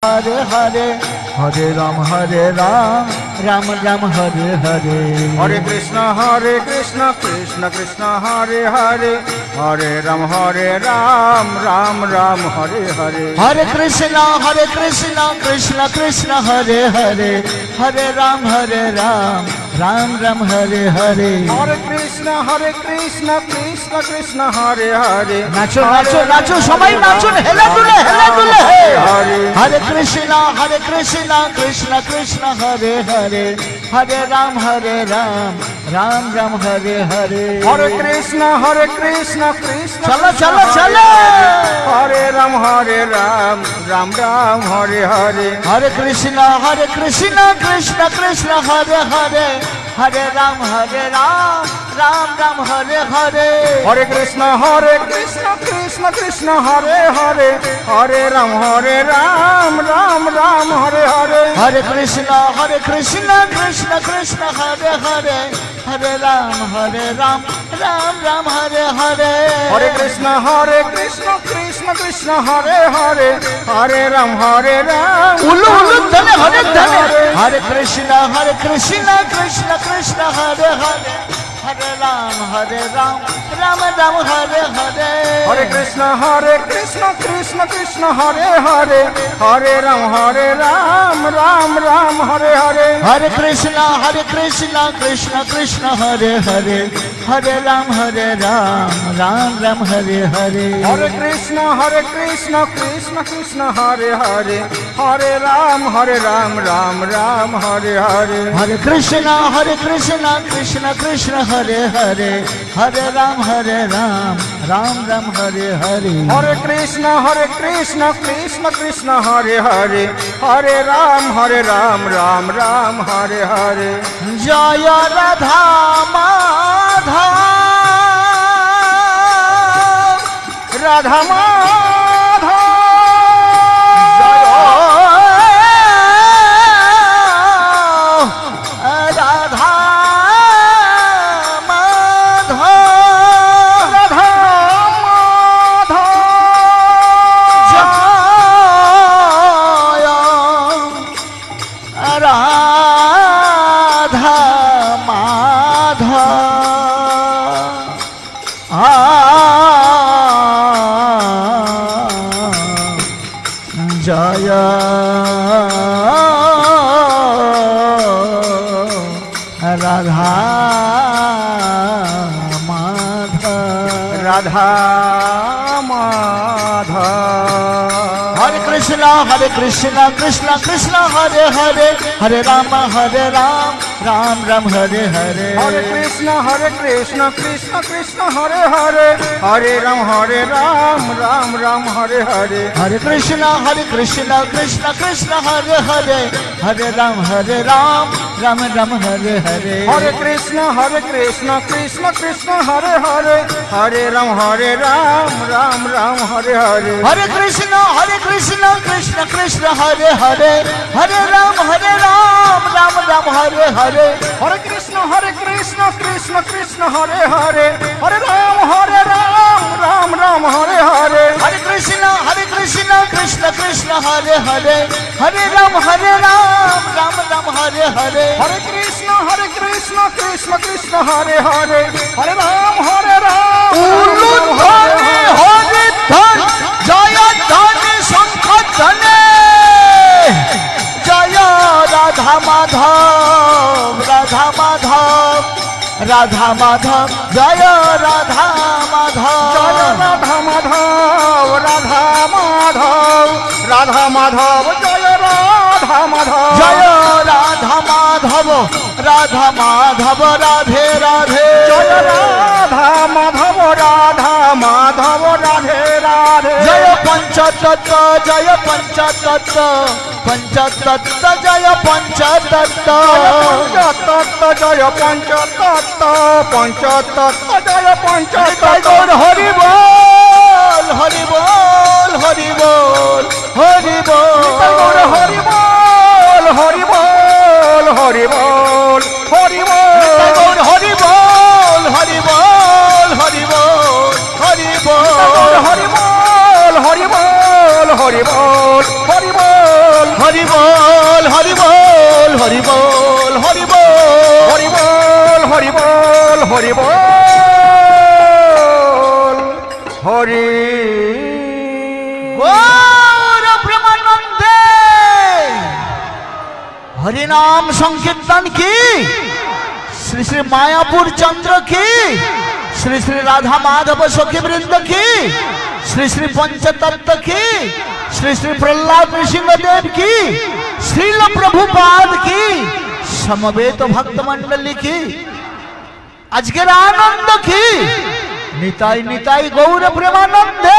हरे हरे हरे राम राम राम हरे हरे हरे कृष्ण कृष्ण कृष्ण हरे हरे हरे राम राम राम हरे हरे हरे कृष्ण कृष्ण कृष्ण हरे हरे हरे राम राम राम हरे हरे हरे कृष्ण कृष्ण कृष्ण हरे हरे नाचो नाचो नाचो सबाई नाचो हेला दुले हरे कृष्ण कृष्ण कृष्ण हरे हरे हरे राम राम राम हरे हरे हरे कृष्ण कृष्ण चलो चलो चलो हरे राम राम राम हरे हरे हरे कृष्ण कृष्ण कृष्ण हरे हरे हरे राम राम राम हरे हरे हरे कृष्ण कृष्ण कृष्ण हरे हरे हरे राम राम राम हरे हरे हरे कृष्ण कृष्ण कृष्ण हरे हरे हरे राम राम हरे हरे हरे कृष्ण कृष्ण कृष्ण हरे हरे हरे राम उल्लू उल्लू धने हरे धने हरे कृष्ण कृष्ण कृष्ण हरे हरे हरे राम राम हरे हरे हरे कृष्ण कृष्ण कृष्ण हरे हरे हरे राम राम राम हरे हरे हरे कृष्ण कृष्ण कृष्ण हरे हरे हरे राम राम हरे हरे हरे कृष्ण कृष्ण कृष्ण हरे हरे हरे राम राम राम हरे हरे हरे कृष्ण कृष्ण कृष्ण हरे हरे हरे राम राम हरे हरे हरे कृष्ण कृष्ण कृष्ण हरे हरे हरे राम राम राम हरे हरे जय राधा माधव राधा माधव राधा माधव राधा माधव जय राधा माधव जय राधा माधव राधा माधव हरे कृष्ण कृष्ण कृष्ण हरे हरे हरे राम राम हरे हरे हरे कृष्ण कृष्ण कृष्ण हरे हरे हरे राम राम हरे हरे हरे कृष्ण कृष्ण कृष्ण हरे हरे हरे राम राम हरे हरे हरे कृष्ण कृष्ण कृष्ण हरे हरे हरे राम राम हरे हरे हरे कृष्ण कृष्ण कृष्ण हरे हरे हरे राम राम हरे हरे हरे कृष्ण कृष्ण कृष्ण हरे हरे हरे राम राम हरे हरे हरे कृष्ण कृष्ण कृष्ण हरे हरे हरे राम राम हरे हरे हरे कृष्ण कृष्ण कृष्ण हरे हरे हरे राम उल्लू धने हरे धन जय धने शंख धने जय राधा माधव राधा माधव जय राधा माधव राधा माधव राधा माधव जय राधा माधव जय राधा माधव राधे राधे जय राधा माधव राधे राधे जय पंचतत्व जय पंचतत्व पंचतत्व जय पंचतत्व जय पंचतत्व जय पंचतत्व हरि बोल हरि बोल हरि बोल हरि बोल हरि बोल हरि बोल हरि बोल हरि बोल हरि बोल हरि बोल हरि बोल हरि बोल हरि बोल हरि बोल हरि बोल हरि बोल हरि बोल हरि बोल हरि बोल हरि बोल हरि बोल हरि बोल हरि बोल हरि गौर प्रेमानंदे हरि नाम संकीर्तन की श्री श्री मायापुर चंद्र की श्री श्री राधा माधव सखी वृंद की श्री श्री पंचतत्व की श्री श्री प्रहलाद नृसिंहदेव की श्रील प्रभुपाद की समवेत भक्त मंडली की अजगर आनंद की निताई निताई गौर प्रेमानंदे।